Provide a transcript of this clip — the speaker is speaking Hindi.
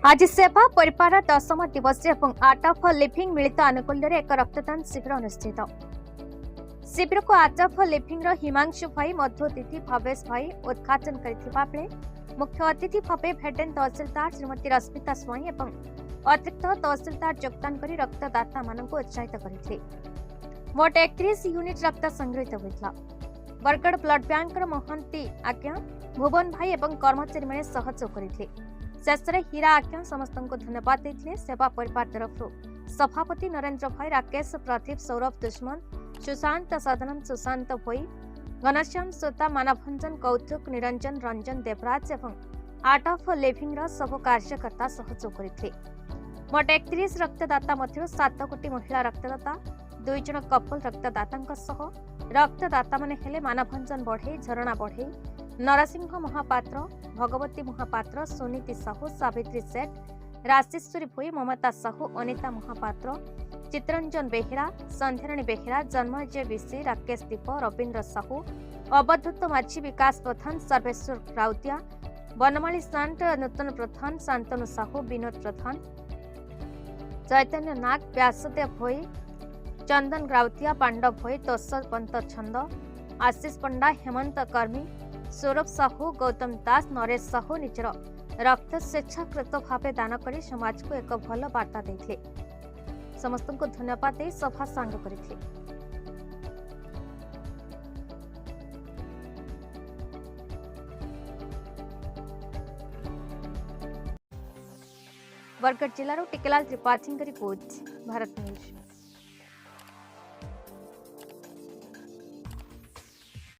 आज सेवा परिवार 10 दिवस आर्ट ऑफ लिविंग मिलित आनुकूल्य एक रक्तदान शिविर अनुष्ठित। शिविर को आर्ट ऑफ लिविंग हिमांशु भाई मधुतिथि भवेश भाई उद्घाटन करते मुख्य अतिथि भाव भेडेन तहसिलदार श्रीमती रश्मिता स्वाई और अतिरिक्त तहसिलदार योगदान कर रक्तदाता मान उत्साहित करते। मोट 31 यूनिट रक्त संग्रहित होता। बरगढ़ ब्लड बैंक महंती आज्ञा भुवन भाई और कर्मचारी मैंने सहयोग करते। शेष में हीरा आज्ञा समस्त को धन्यवाद देते। सेवा परिवार तरफ सभापति नरेंद्र भाई, राकेश, प्रदीप, सौरभ, दुश्मन, सुशांत, सदनम, सुशांत भोई, घनश्याम, सोता, मानभंजन, कौतुक, निरंजन, रंजन, देवराज और आर्ट ऑफ लिविंग सब कार्यकर्ता सहयोग करते। मोट 31 रक्तदाता मध्य 7 कोटी महिला रक्तदाता, 2 जन कपल रक्तदाता रक्तदाता माने हेले मानभंजन बढ़े, झरणा बढ़े, नरसिंह महापात्र, भगवती महापात्र, सुनीति साहू, सावित्री सेठ, राशेश्वरी भोई, ममता साहू, अनिता महापात्र, चित्रंजन बेहेरा, संध्याराणी बेहेरा, जन्मजय विशी, राकेश दीप, रवीन्द्र साहू, अवधूत माझी, विकास प्रधान, सर्वेश्वर राउतिया, बनमाली सांट, नूतन प्रधान, शांतनु साहू, विनोद प्रधान, चैतन्य नाग, व्यासदेव भोई, चंदन राउतिया, पांडव भोई, तोष पंत छंद, आशीष पंडा, हेमंत कर्मी, सौरभ साहू, गौतम दास, नरेश साहू निजर रक्त स्वेच्छाकृत भाव दान कर समाज को एक भल वार्ता देते। समस्त को धन्यवाद दे सभा सांग करते। बरगढ़ जिलार टिकेलाल त्रिपाठी रिपोर्ट, भारत न्यूज।